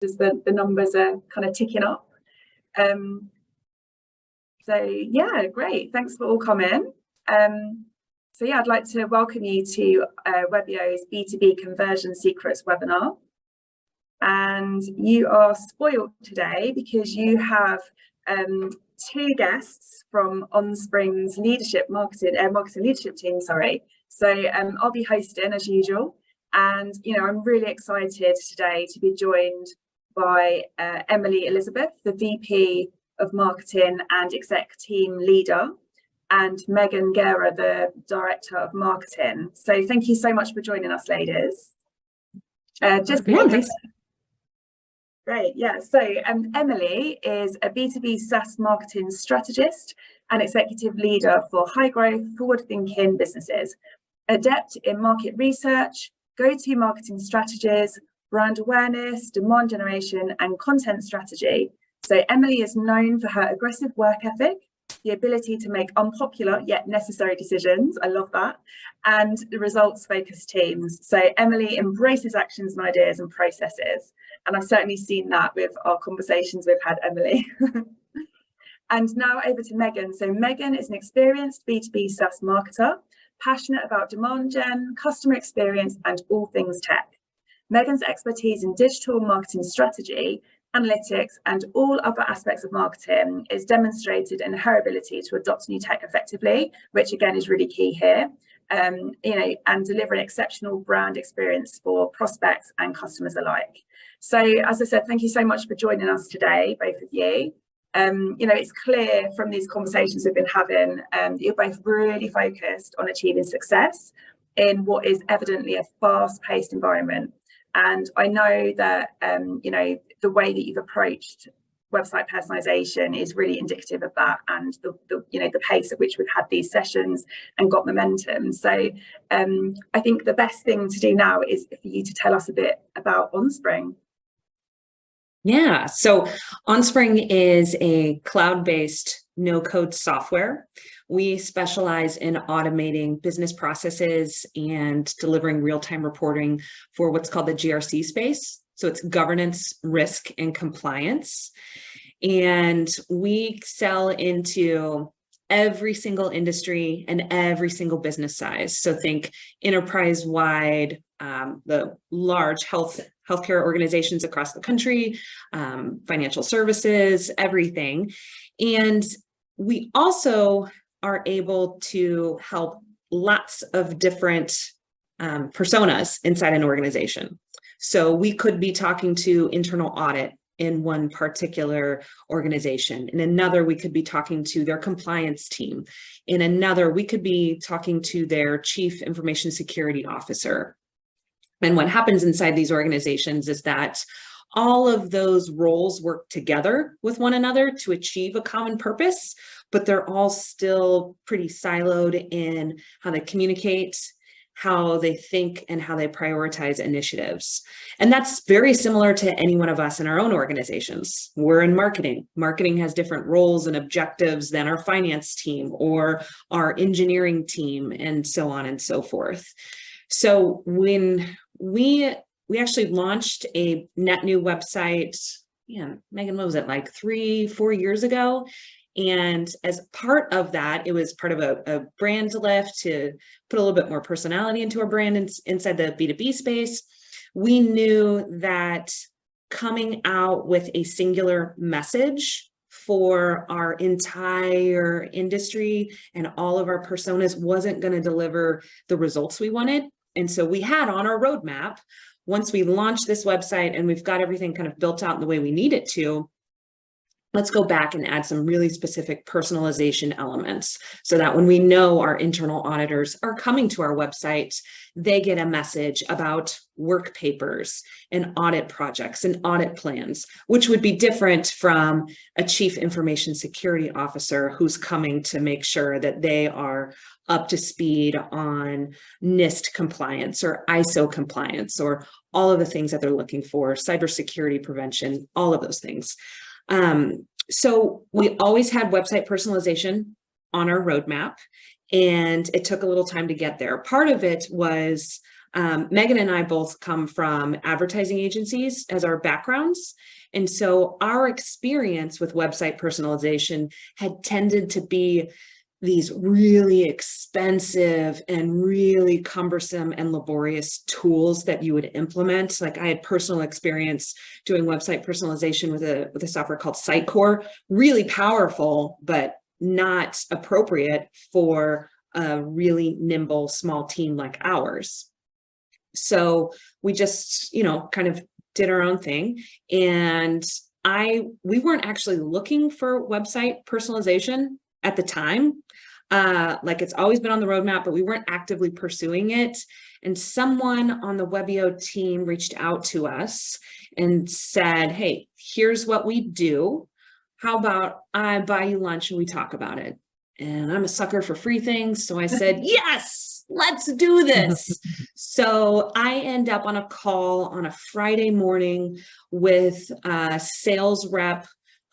as the numbers are kind of ticking up. So yeah, great. Thanks for all coming. So yeah, I'd like to welcome you to Webio's B2B Conversion Secrets webinar. And you are spoiled today because you have two guests from Onspring's marketing leadership team, sorry. So I'll be hosting as usual. And, you know, I'm really excited today to be joined by Emily Elizabeth, the VP of Marketing and Exec Team Leader, and Megan Guerra, the Director of Marketing. So thank you so much for joining us, ladies. Great, yeah. So Emily is a B2B SaaS marketing strategist and executive leader for high growth, forward-thinking businesses, adept in market research, go-to marketing strategies, brand awareness, demand generation, and content strategy. So Emily is known for her aggressive work ethic, the ability to make unpopular yet necessary decisions, I love that, and the results-focused teams. So Emily embraces actions and ideas and processes, and I've certainly seen that with our conversations we've had, Emily. And now over to Megan. So Megan is an experienced B2B SaaS marketer, passionate about demand gen, customer experience, and all things tech. Megan's expertise in digital marketing strategy, analytics, and all other aspects of marketing is demonstrated in her ability to adopt new tech effectively, which again is really key here, you know, and deliver an exceptional brand experience for prospects and customers alike. So as I said, thank you so much for joining us today, both of you. You know, it's clear from these conversations we've been having that you're both really focused on achieving success in what is evidently a fast-paced environment. And I know that, you know, the way that you've approached website personalization is really indicative of that, and you know, the pace at which we've had these sessions and got momentum. So I think the best thing to do now is for you to tell us a bit about Onspring. Yeah, so Onspring is a cloud-based no-code software. We specialize in automating business processes and delivering real-time reporting for what's called the GRC space. So it's governance, risk, and compliance. And we sell into every single industry and every single business size. So think enterprise-wide, the large healthcare organizations across the country, financial services, everything. And we also are able to help lots of different personas inside an organization. So we could be talking to internal audit in one particular organization. In another, we could be talking to their compliance team. In another, we could be talking to their chief information security officer. And what happens inside these organizations is that all of those roles work together with one another to achieve a common purpose, but they're all still pretty siloed in how they communicate, how they think, and how they prioritize initiatives. And that's very similar to any one of us in our own organizations. We're in marketing. Marketing has different roles and objectives than our finance team or our engineering team, and so on and so forth. So when we actually launched a net new website, Megan, what was it, like 3-4 years ago? And as part of that, it was part of a brand lift to put a little bit more personality into our brand inside the B2B space. We knew that coming out with a singular message for our entire industry and all of our personas wasn't going to deliver the results we wanted. And so we had on our roadmap, once we launch this website and we've got everything kind of built out in the way we need it to, let's go back and add some really specific personalization elements so that when we know our internal auditors are coming to our website, they get a message about work papers and audit projects and audit plans, which would be different from a chief information security officer who's coming to make sure that they are up to speed on NIST compliance or ISO compliance or all of the things that they're looking for, cybersecurity prevention, all of those things. So we always had website personalization on our roadmap, and it took a little time to get there. Part of it was Megan and I both come from advertising agencies as our backgrounds. And so our experience with website personalization had tended to be these really expensive and really cumbersome and laborious tools that you would implement. Like I had personal experience doing website personalization with a software called Sitecore, really powerful, but not appropriate for a really nimble small team like ours. So we just, kind of did our own thing. And we weren't actually looking for website personalization at the time. Like it's always been on the roadmap, but we weren't actively pursuing it. And someone on the Webio team reached out to us and said, hey, here's what we do. How about I buy you lunch and we talk about it? And I'm a sucker for free things. So I said, yes, let's do this. So I end up on a call on a Friday morning with a sales rep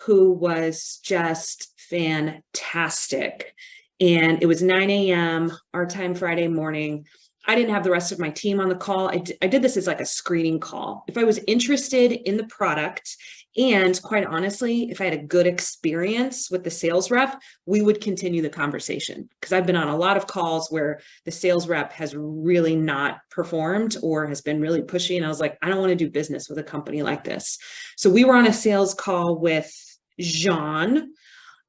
who was just fantastic. And it was 9 a.m. our time Friday morning. I didn't have the rest of my team on the call. I did this as like a screening call. If I was interested in the product, and quite honestly, if I had a good experience with the sales rep, we would continue the conversation. Because I've been on a lot of calls where the sales rep has really not performed or has been really pushy. And I was like, I don't want to do business with a company like this. So we were on a sales call with Jean.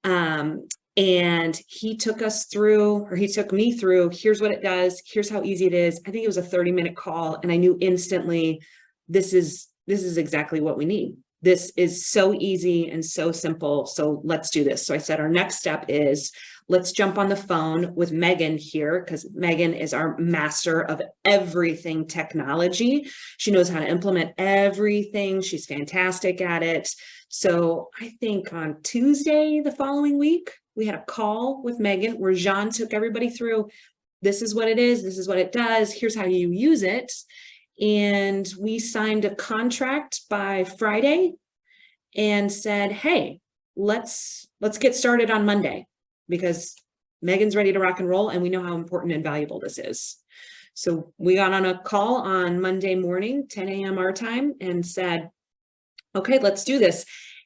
And he took me through, here's what it does, here's how easy it is. I think it was a 30-minute call. And I knew instantly, this is exactly what we need. This is so easy and so simple. So let's do this. So I said, our next step is let's jump on the phone with Megan here, because Megan is our master of everything technology. She knows how to implement everything. She's fantastic at it. So I think on Tuesday, the following week, we had a call with Megan where Jean took everybody through, this is what it is, this is what it does, here's how you use it. And we signed a contract by Friday and said, hey, let's get started on Monday, because Megan's ready to rock and roll and we know how important and valuable this is. So we got on a call on Monday morning, 10 a.m. our time, and said, okay, let's do this.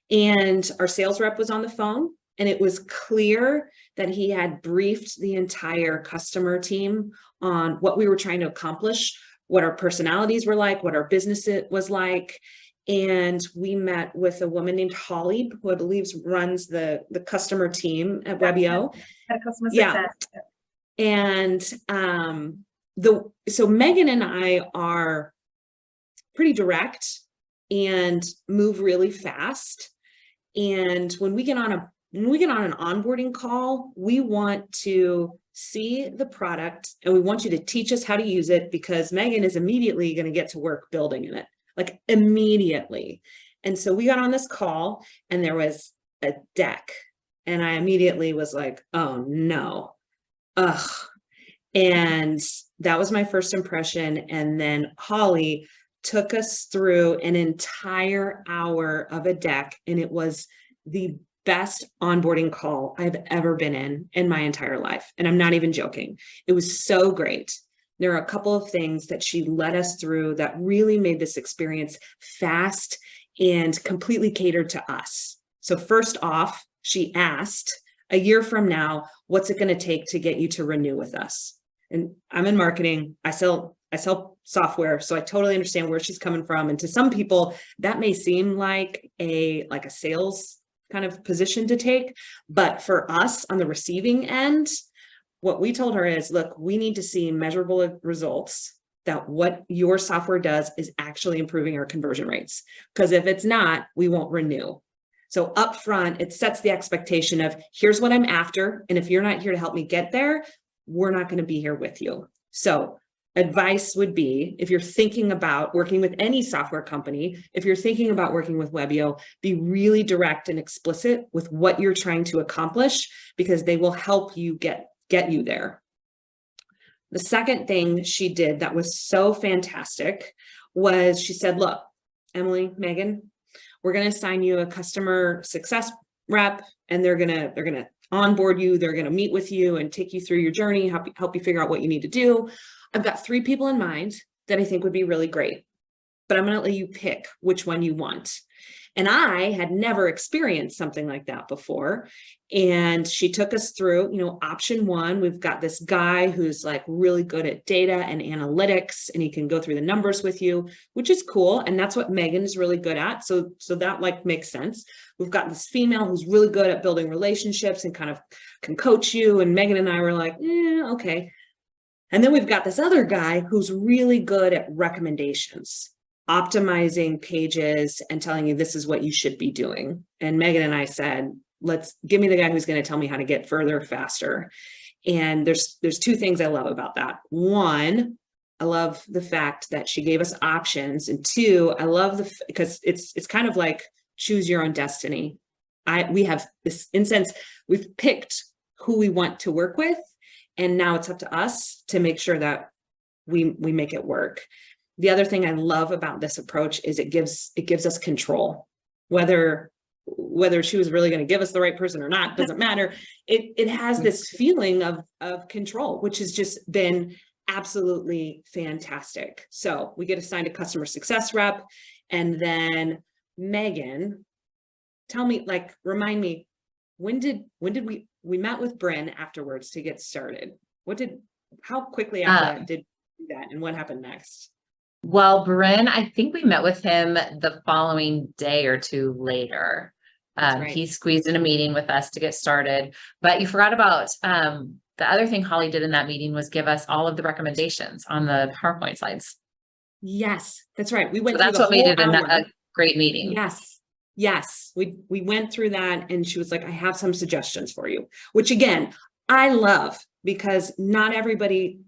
And our sales rep was on the phone, and it was clear that he had briefed the entire customer team on what we were trying to accomplish, what our personalities were like, what our business was like. And we met with a woman named Holly, who I believe runs the customer team at Webio. Customer success. Yeah. And so Megan and I are pretty direct and move really fast. And when we get on an onboarding call, we want to see the product and we want you to teach us how to use it, because Megan is immediately going to get to work building in it, like immediately. And so we got on this call and there was a deck and I immediately was like, oh no, ugh. And that was my first impression. And then Holly took us through an entire hour of a deck, and it was the best onboarding call I've ever been in my entire life. And I'm not even joking. It was so great. There are a couple of things that she led us through that really made this experience fast and completely catered to us. So first off, she asked, a year from now, what's it going to take to get you to renew with us? And I'm in marketing. I sell software, so I totally understand where she's coming from. And to some people, that may seem like a sales kind of position to take. But for us on the receiving end, what we told her is, look, we need to see measurable results that what your software does is actually improving our conversion rates. Because if it's not, we won't renew. So upfront, it sets the expectation of, here's what I'm after. And if you're not here to help me get there, we're not going to be here with you. So advice would be, if you're thinking about working with any software company, if you're thinking about working with Webio, be really direct and explicit with what you're trying to accomplish, because they will help you get you there. The second thing she did that was so fantastic was she said, look, Emily, Megan, we're going to assign you a customer success rep, and they're going to onboard you. They're going to meet with you and take you through your journey, help you figure out what you need to do. I've got 3 people in mind. that I think would be really great, but I'm going to let you pick which one you want. And I had never experienced something like that before. And she took us through, option one, we've got this guy who's like really good at data and analytics, and he can go through the numbers with you, which is cool. And that's what Megan is really good at. So that like makes sense. We've got this female who's really good at building relationships and kind of can coach you. And Megan and I were like, okay. And then we've got this other guy who's really good at recommendations, optimizing pages and telling you this is what you should be doing. And Megan and I said, give me the guy who's going to tell me how to get further faster. And there's two things I love about that. One, I love the fact that she gave us options. And two, I love because it's kind of like choose your own destiny. We have this incense, we've picked who we want to work with. And now it's up to us to make sure that we make it work. The other thing I love about this approach is it gives us control. Whether she was really going to give us the right person or not, doesn't matter. It has this feeling of control, which has just been absolutely fantastic. So we get assigned a customer success rep, and then Megan, remind me, when did we met with Bryn afterwards to get started? How quickly after that did we do that, and what happened next? Well, Bryn, I think we met with him the following day or two later. Right. He squeezed in a meeting with us to get started, but you forgot about the other thing Holly did in that meeting was give us all of the recommendations on the PowerPoint slides. Yes, that's right. We went. So that's what made it a great meeting. Yes. We went through that, and she was like, "I have some suggestions for you," which again, I love, because not everybody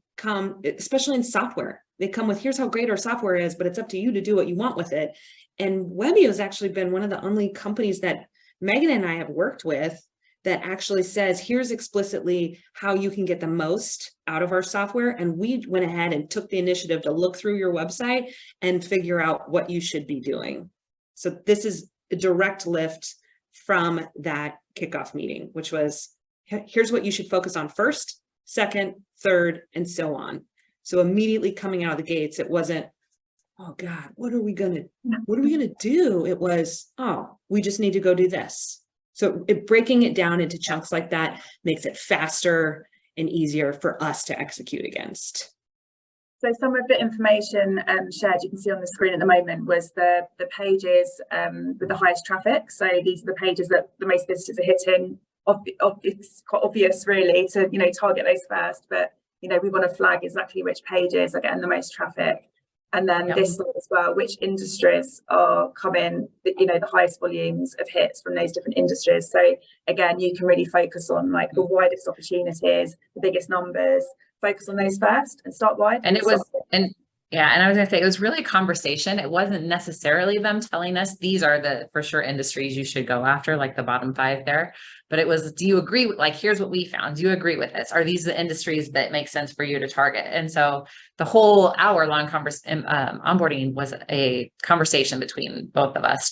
especially in software. They come with, here's how great our software is, but it's up to you to do what you want with it. And Webby has actually been one of the only companies that Megan and I have worked with that actually says, here's explicitly how you can get the most out of our software. And we went ahead and took the initiative to look through your website and figure out what you should be doing. So this is a direct lift from that kickoff meeting, which was, here's what you should focus on first, second, third, and so on. So immediately coming out of the gates, it wasn't, oh God, what are we gonna do? It was, oh, we just need to go do this. So breaking it down into chunks like that makes it faster and easier for us to execute against. So some of the information shared, you can see on the screen at the moment, was the pages with the highest traffic. So these are the pages that the most visitors are hitting. It's quite obvious really to target those first, but we want to flag exactly which pages are getting the most traffic. And then this as well, which industries are coming, the highest volumes of hits from those different industries. So again, you can really focus on like the widest opportunities, the biggest numbers, focus on those first and start wide. And it was, and I was going to say, it was really a conversation. It wasn't necessarily them telling us these are the for sure industries you should go after, like the bottom 5 there. But it was, do you agree with, like, here's what we found. Do you agree with this? Are these the industries that make sense for you to target? And so the whole hour-long onboarding was a conversation between both of us.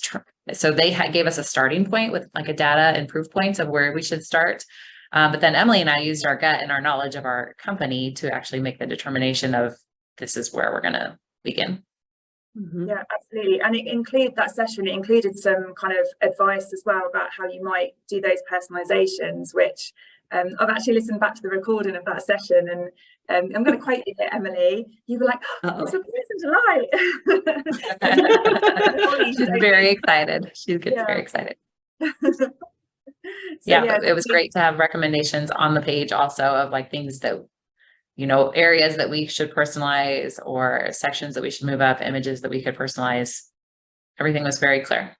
So they gave us a starting point with like a data and proof points of where we should start. But then Emily and I used our gut and our knowledge of our company to actually make the determination of this is where we're going to begin. Mm-hmm. Yeah, absolutely. And that session included some kind of advice as well about how you might do those personalizations, which I've actually listened back to the recording of that session, and I'm going to quote you here, Emily. You were like, oh, it's a pleasant delight. She's very excited. She gets very excited. It was great to have recommendations on the page also of like things that, areas that we should personalize or sections that we should move up, images that we could personalize. Everything was very clear.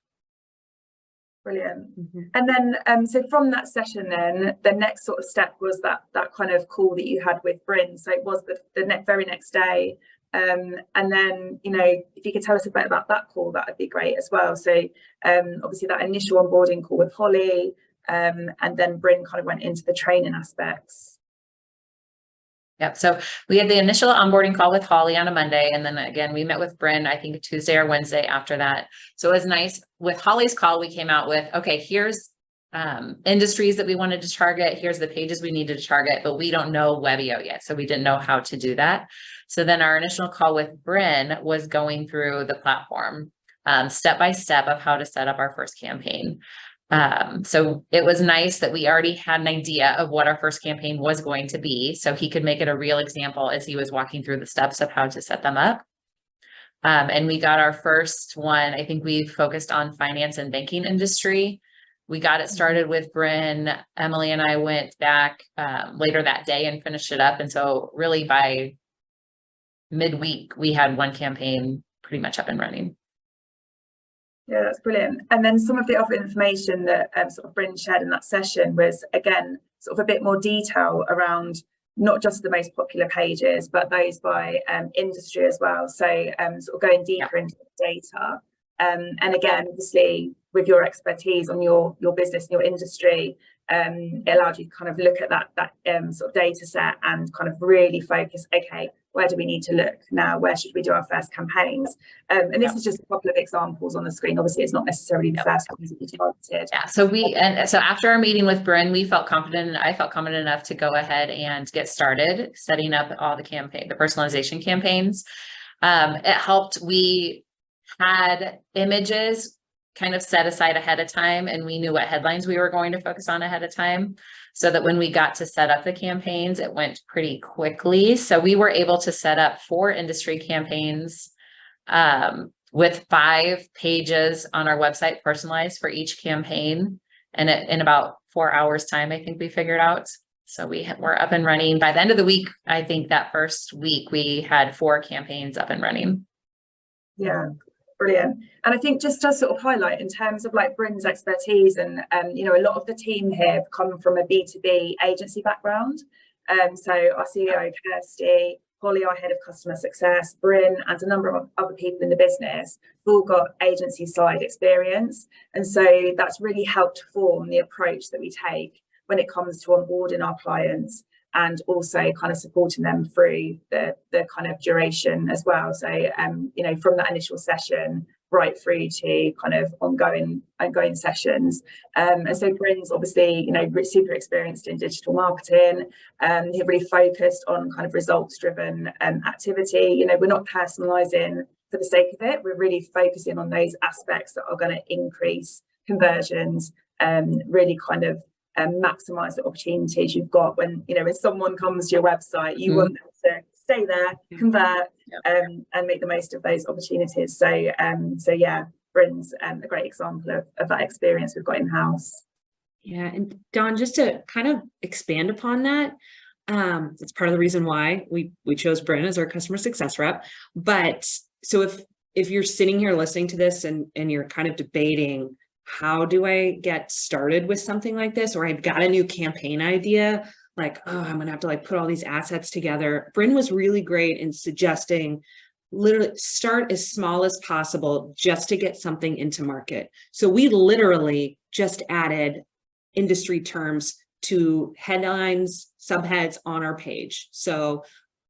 Brilliant. Mm-hmm. And then, so from that session, then the next sort of step was that kind of call that you had with Bryn. So it was the very next day. And then, if you could tell us a bit about that call, that would be great as well. So obviously that initial onboarding call with Holly, and then Bryn kind of went into the training aspects. Yep. So we had the initial onboarding call with Holly on a Monday. And then again, we met with Bryn, I think Tuesday or Wednesday after that. So it was nice. With Holly's call, we came out with, okay, here's industries that we wanted to target. Here's the pages we needed to target, but we don't know Webio yet. So we didn't know how to do that. So then our initial call with Bryn was going through the platform, step by step of how to set up our first campaign. So it was nice that we already had an idea of what our first campaign was going to be, so he could make it a real example as he was walking through the steps of how to set them up. And we got our first one. I think we focused on finance and banking industry. We got it started with Bryn. Emily and I went back later that day and finished it up. And so really by midweek, we had one campaign pretty much up and running. Yeah, that's brilliant. And then some of the other information that sort of Bryn shared in that session was, again, sort of a bit more detail around not just the most popular pages, but those by industry as well. So sort of going deeper into the data. And again, obviously, with your expertise on your business and your industry, it allowed you to kind of look at that sort of data set and kind of really focus, okay, where do we need to look now? Where should we do our first campaigns? And this is just a couple of examples on the screen. Obviously, it's not necessarily the first ones that you targeted. Yeah. So after our meeting with Bryn, we felt confident, and I felt confident enough to go ahead and get started setting up all the personalization campaigns. It helped. We had images kind of set aside ahead of time, and we knew what headlines we were going to focus on ahead of time, so that when we got to set up the campaigns, it went pretty quickly. So we were able to set up 4 industry campaigns with 5 pages on our website personalized for each campaign, and in about 4 hours time, I think we figured out. So we're up and running by the end of the week. I think that first week we had 4 campaigns up and running. Yeah. Brilliant. And I think just to sort of highlight in terms of like Bryn's expertise, and you know, a lot of the team here have come from a B2B agency background. So our CEO Kirsty, Holly, our head of customer success, Bryn, and a number of other people in the business have all got agency side experience, and so that's really helped form the approach that we take when it comes to onboarding our clients, and also kind of supporting them through the kind of duration as well. So, you know, from that initial session right through to kind of ongoing sessions. And so Bryn's obviously, you know, super experienced in digital marketing. He's really focused on kind of results-driven activity. You know, we're not personalizing for the sake of it. We're really focusing on those aspects that are going to increase conversions, really kind of maximize the opportunities you've got when, you know, if someone comes to your website, you want them to stay there, convert, and make the most of those opportunities. So yeah, Bryn's a great example of that experience we've got in-house. Yeah, and Dawn, just to kind of expand upon that, it's part of the reason why we chose Bryn as our customer success rep. But so if you're sitting here listening to this and you're kind of debating, how do I get started with something like this? Or I've got a new campaign idea, like, oh, I'm gonna have to like put all these assets together. Bryn was really great in suggesting literally start as small as possible just to get something into market. So we literally just added industry terms to headlines, subheads on our page. So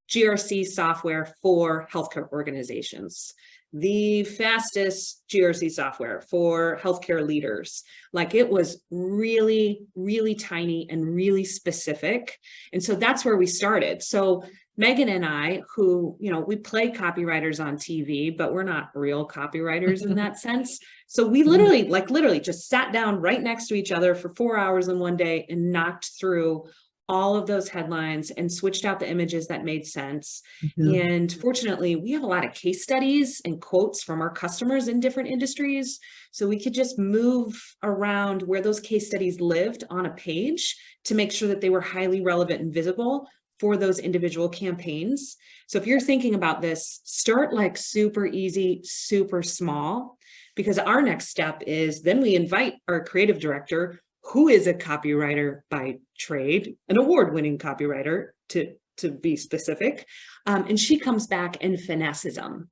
GRC software for healthcare organizations, the fastest GRC software for healthcare leaders. Like, it was really, really tiny and really specific. And so that's where we started. So Megan and I, who, you know, we play copywriters on TV, but we're not real copywriters in that sense. So we literally just sat down right next to each other for 4 hours in one day and knocked through all of those headlines and switched out the images that made sense. And fortunately, we have a lot of case studies and quotes from our customers in different industries. So we could just move around where those case studies lived on a page to make sure that they were highly relevant and visible for those individual campaigns. So if you're thinking about this, start like super easy, super small, because our next step is then we invite our creative director, who is a copywriter by trade, an award-winning copywriter to be specific. And she comes back and finesses them.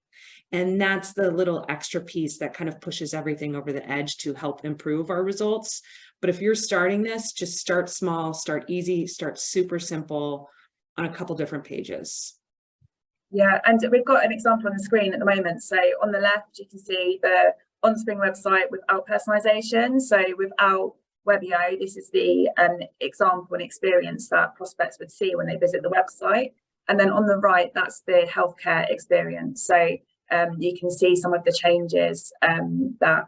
And that's the little extra piece that kind of pushes everything over the edge to help improve our results. But if you're starting this, just start small, start easy, start super simple on a couple different pages. Yeah, and we've got an example on the screen at the moment. So on the left, you can see the Onspring website without personalization. So without Webio, this is the example and experience that prospects would see when they visit the website. And then on the right, that's the healthcare experience. So you can see some of the changes that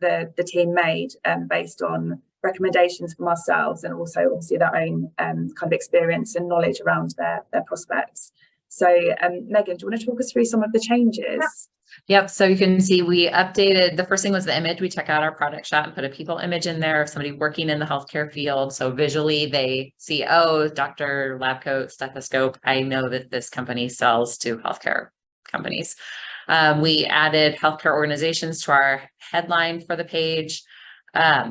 the team made based on recommendations from ourselves, and also obviously their own kind of experience and knowledge around their prospects. So Megan, do you want to talk us through some of the changes? Yep. So you can see we updated, the first thing was the image. We took out our product shot and put a people image in there of somebody working in the healthcare field. So visually they see, oh, doctor, lab coat, stethoscope. I know that this company sells to healthcare companies. We added healthcare organizations to our headline for the page.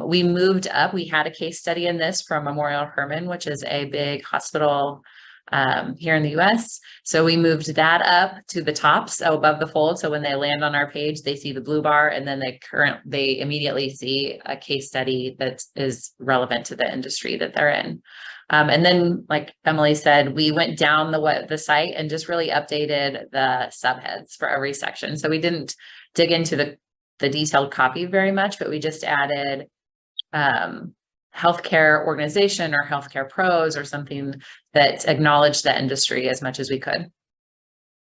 We moved up, we had a case study in this from Memorial Hermann, which is a big hospital here in the US. So we moved that up to the top, so above the fold. So when they land on our page, they see the blue bar, and then they immediately see a case study that is relevant to the industry that they're in. And then, like Emily said, we went down the site and just really updated the subheads for every section. So we didn't dig into the detailed copy very much, but we just added healthcare organization or healthcare pros or something that acknowledged the industry as much as we could.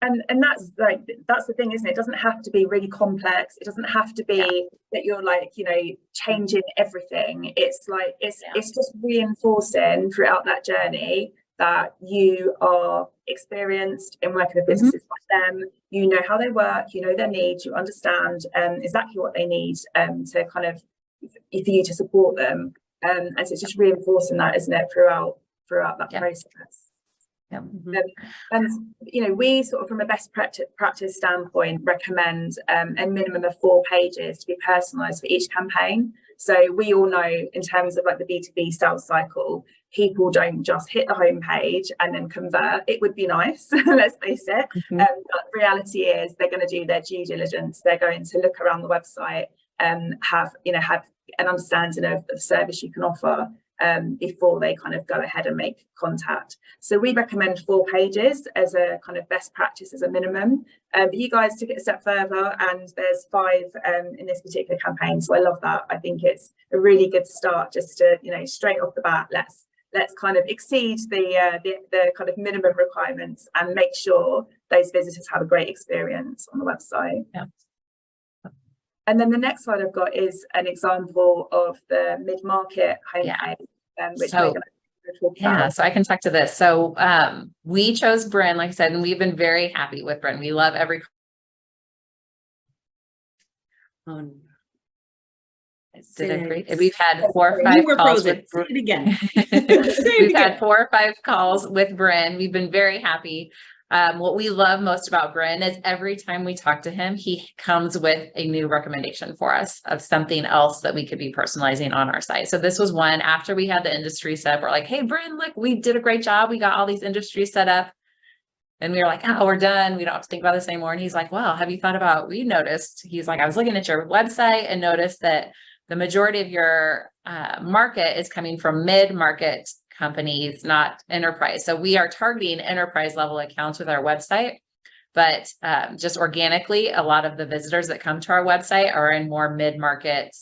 And that's the thing, isn't it? It doesn't have to be really complex. It doesn't have to be that you're like, you know, changing everything. It's like it's just reinforcing throughout that journey that you are experienced in working with businesses like them. You know how they work, you know their needs, you understand exactly what they need to kind of for you to support them. And so it's just reinforcing that, isn't it, throughout that process. Yeah. And you know, we sort of from a best practice standpoint recommend a minimum of 4 pages to be personalized for each campaign. So we all know in terms of like the B2B sales cycle, people don't just hit the homepage and then convert. It would be nice, let's face it. But the reality is they're going to do their due diligence. They're going to look around the website and have an understanding of the service you can offer before they kind of go ahead and make contact. So we recommend 4 pages as a kind of best practice as a minimum. But you guys took it a step further, and there's 5 in this particular campaign. So I love that. I think it's a really good start, just to, you know, straight off the bat, let's kind of exceed the kind of minimum requirements and make sure those visitors have a great experience on the website. Yeah. And then the next slide I've got is an example of the mid-market homepage, which we're going to talk about. So I can talk to this. So we chose Bryn, like I said, and we've been very happy with Bryn. We love every. We've had 4 or 5 calls with. Say it again. We've had 4 or 5 calls with Bryn. We've been very happy. What we love most about Bryn is every time we talk to him, he comes with a new recommendation for us of something else that we could be personalizing on our site. So this was one after we had the industry set up. We're like, hey, Bryn, look, we did a great job. We got all these industries set up. And we were like, oh, we're done. We don't have to think about this anymore. And he's like, well, have you thought about, we noticed, he's like, I was looking at your website and noticed that the majority of your market is coming from mid-market companies, not enterprise. So we are targeting enterprise level accounts with our website, but just organically, a lot of the visitors that come to our website are in more mid-market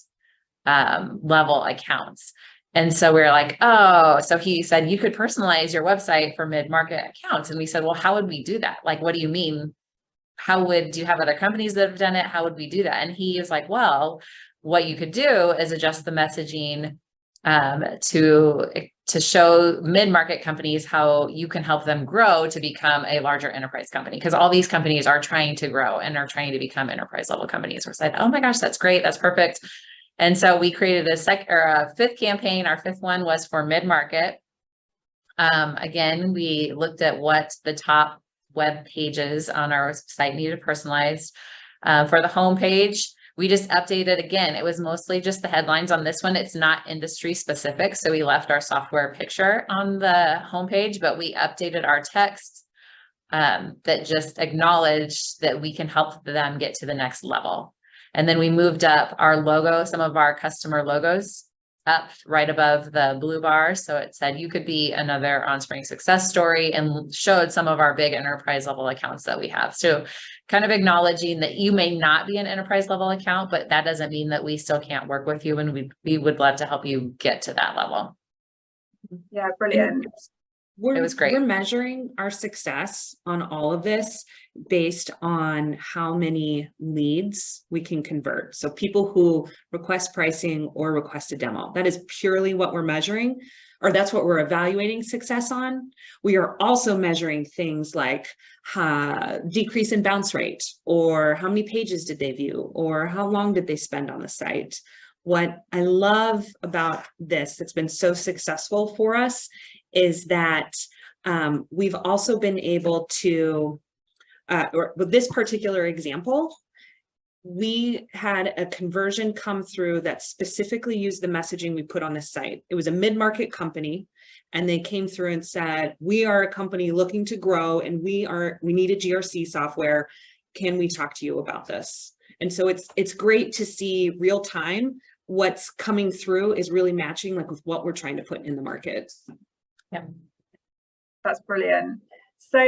level accounts. And so we're like, oh, so he said you could personalize your website for mid-market accounts. And we said, well, how would we do that? Like, what do you mean? Do you have other companies that have done it? How would we do that? And he is like, well, what you could do is adjust the messaging to show mid-market companies how you can help them grow to become a larger enterprise company, because all these companies are trying to grow and are trying to become enterprise level companies. We said, oh my gosh, that's great. That's perfect. And so we created a 5th campaign. Our 5th one was for mid-market. Again, we looked at what the top web pages on our site needed personalized. For the homepage, we just updated again. It was mostly just the headlines on this one. It's not industry specific. So we left our software picture on the homepage, but we updated our text that just acknowledged that we can help them get to the next level. And then we moved up our logo, some of our customer logos up right above the blue bar. So it said you could be another Onspring success story, and showed some of our big enterprise level accounts that we have. So kind of acknowledging that you may not be an enterprise level account, but that doesn't mean that we still can't work with you, and we would love to help you get to that level. Yeah, brilliant. It was great. We're measuring our success on all of this based on how many leads we can convert. So people who request pricing or request a demo, that is purely what we're measuring, or that's what we're evaluating success on. We are also measuring things like decrease in bounce rate, or how many pages did they view, or how long did they spend on the site. What I love about this that's been so successful for us is that we've also been able to, or with this particular example, we had a conversion come through that specifically used the messaging we put on the site. It was a mid-market company, and they came through and said, we are a company looking to grow, and we need a GRC software. Can we talk to you about this? And so it's great to see real time what's coming through is really matching like with what we're trying to put in the market. Yeah, that's brilliant. So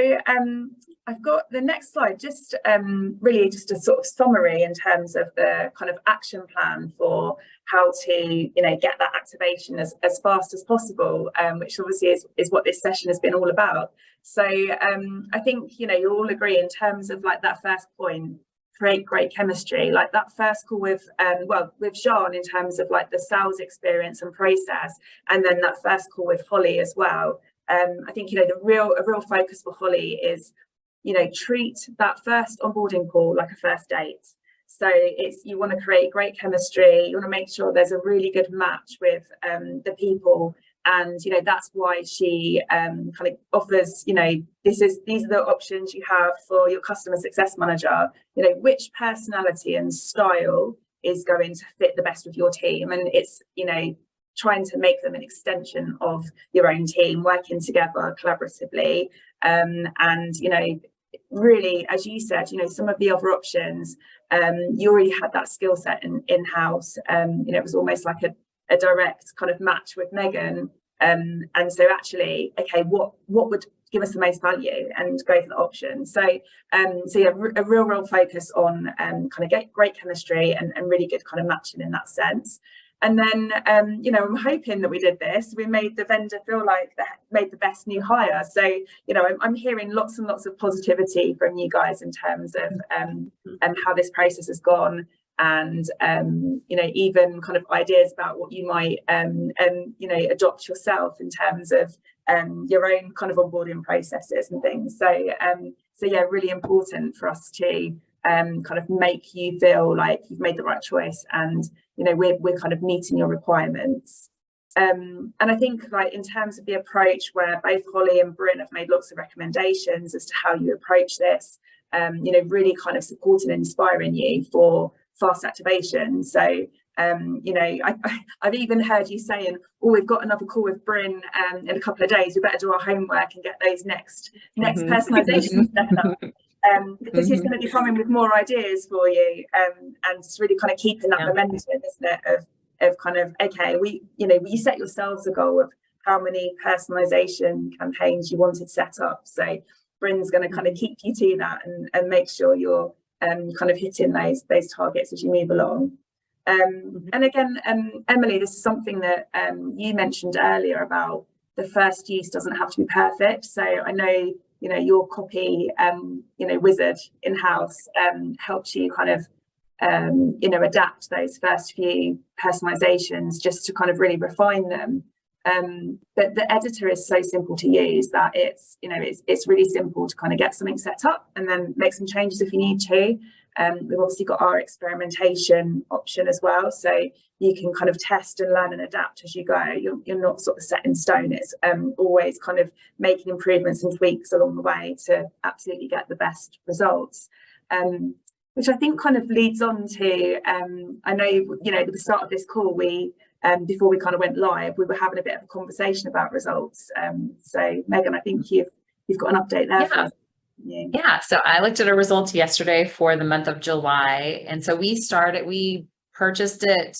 I've got the next slide, just really just a sort of summary in terms of the kind of action plan for how to, get that activation as fast as possible, which obviously is what this session has been all about. So I think, you all agree in terms of like that first point, create great chemistry, like that first call with Jean in terms of like the sales experience and process, and then that first call with Holly as well. I think a real focus for Holly is treat that first onboarding call like a first date. So you want to create great chemistry, you want to make sure there's a really good match with the people, and that's why she kind of offers these are the options you have for your customer success manager, which personality and style is going to fit the best with your team, and it's trying to make them an extension of your own team, working together collaboratively, and really, as you said, some of the other options, you already had that skill set in-house. It was almost like a direct kind of match with Megan, and so actually, okay, what would give us the most value, and go for the option. So yeah, a real focus on kind of get great chemistry and really good kind of matching in that sense. And then, I'm hoping that we did this. We made the vendor feel like they made the best new hire. So, I'm hearing lots and lots of positivity from you guys in terms of how this process has gone, and even kind of ideas about what you might adopt yourself in terms of your own kind of onboarding processes and things. So yeah, really important for us to kind of make you feel like you've made the right choice, and we're kind of meeting your requirements. And I think, like, in terms of the approach, where both Holly and Bryn have made lots of recommendations as to how you approach this, really kind of supporting and inspiring you for fast activation. So I've even heard you saying, oh, we've got another call with Bryn in a couple of days, we better do our homework and get those next personalization stepping up. Because he's going to be coming with more ideas for you, and it's really kind of keeping that momentum, isn't it, of kind of, okay, you set yourselves a goal of how many personalization campaigns you wanted set up. So Bryn's going to kind of keep you to that, and make sure you're kind of hitting those targets as you move along. And again, Emily, this is something that you mentioned earlier about the first use doesn't have to be perfect. So I know your copy wizard in-house helps you kind of adapt those first few personalizations just to kind of really refine them. But the editor is so simple to use that it's really simple to kind of get something set up and then make some changes if you need to. We've obviously got our experimentation option as well, so you can kind of test and learn and adapt as you go. You're not sort of set in stone. It's always kind of making improvements and tweaks along the way to absolutely get the best results. Which I think kind of leads on to, I know, at the start of this call, we before we kind of went live, we were having a bit of a conversation about results. So Megan, I think you've got an update there. Yeah. Yeah, so I looked at our results yesterday for the month of July. And so we purchased it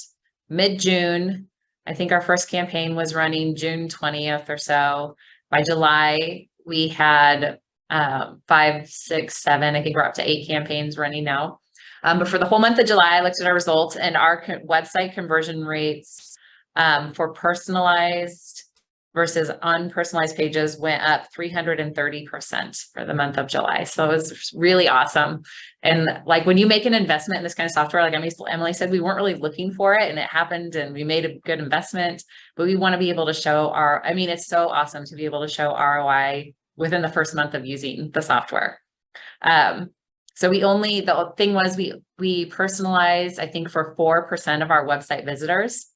mid-June. I think our first campaign was running June 20th or so. By July, we had 5, 6, 7, I think we're up to 8 campaigns running now. But for the whole month of July, I looked at our results, and our website conversion rates for personalized versus unpersonalized pages went up 330% for the month of July. So it was really awesome. And like when you make an investment in this kind of software, like Emily said, we weren't really looking for it, and it happened, and we made a good investment, but we want to be able to show it's so awesome to be able to show ROI within the first month of using the software. So the thing was we personalized, I think, for 4% of our website visitors.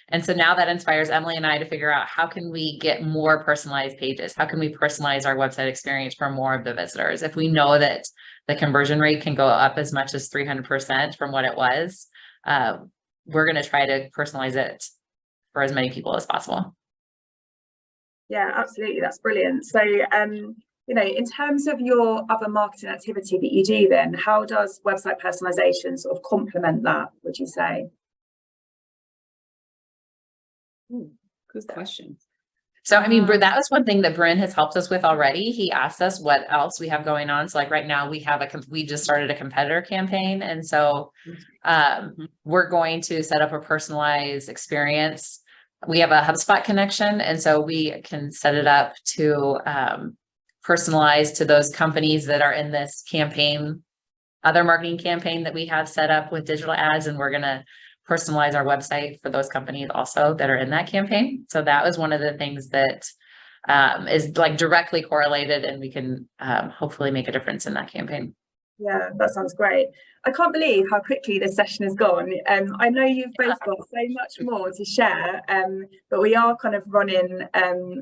And so now that inspires Emily and I to figure out, how can we get more personalized pages? How can we personalize our website experience for more of the visitors? If we know that the conversion rate can go up as much as 300% from what it was, we're going to try to personalize it for as many people as possible. Yeah, absolutely. That's brilliant. So, in terms of your other marketing activity that you do, then how does website personalization sort of complement that, would you say? Good question. So, that was one thing that Bryn has helped us with already. He asked us what else we have going on. So like right now we just started a competitor campaign. And so we're going to set up a personalized experience. We have a HubSpot connection. And so we can set it up to personalize to those companies that are in this campaign, other marketing campaign that we have set up with digital ads. And we're going to personalize our website for those companies also that are in that campaign. So that was one of the things that is like directly correlated, and we can hopefully make a difference in that campaign. Yeah, that sounds great. I can't believe how quickly this session has gone. I know you've both got so much more to share, but we are kind of running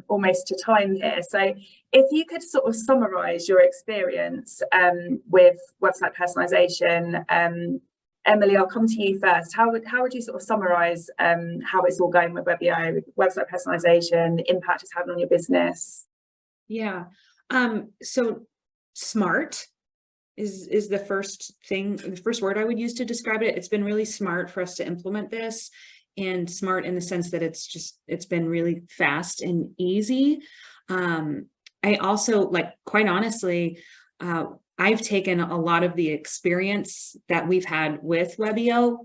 almost to time here. So if you could sort of summarize your experience with website personalization, Emily, I'll come to you first. How would you sort of summarize how it's all going with Webio, website personalization, the impact it's having on your business? Yeah. So smart is the first word I would use to describe it. It's been really smart for us to implement this, and smart in the sense that it's been really fast and easy. I also, like, quite honestly, I've taken a lot of the experience that we've had with Webio,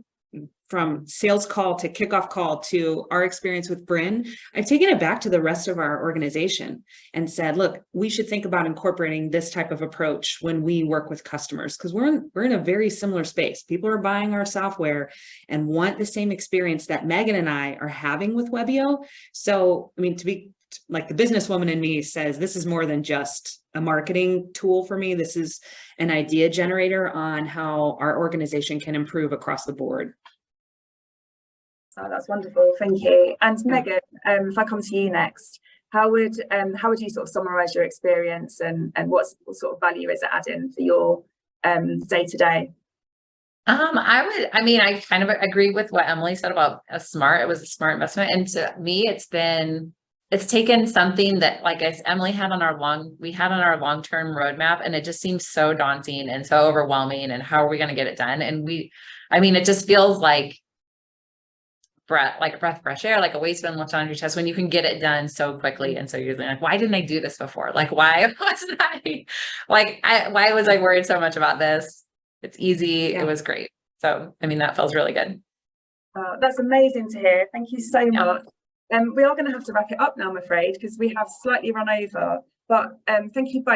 from sales call to kickoff call to our experience with Bryn. I've taken it back to the rest of our organization and said, look, we should think about incorporating this type of approach when we work with customers, because we're in a very similar space. People are buying our software and want the same experience that Megan and I are having with Webio. So, to be like, the businesswoman in me says, this is more than just a marketing tool for me. This is an idea generator on how our organization can improve across the board. Oh, that's wonderful. Thank you. And Megan, if I come to you next, how would you sort of summarize your experience, and what sort of value is it adding for your day to day? I kind of agree with what Emily said about it was a smart investment. And to me, it's taken something that, like, as Emily had on our long-term roadmap, and it just seems so daunting and so overwhelming, and how are we going to get it done? And it just feels like a breath of fresh air, like a weight's been lifted on your chest when you can get it done so quickly and so easily. Like, why didn't I do this before? Like, why was I worried so much about this? It's easy. Yeah. It was great. So, that feels really good. That's amazing to hear. Thank you so much. We are going to have to wrap it up now, I'm afraid, because we have slightly run over, but thank you both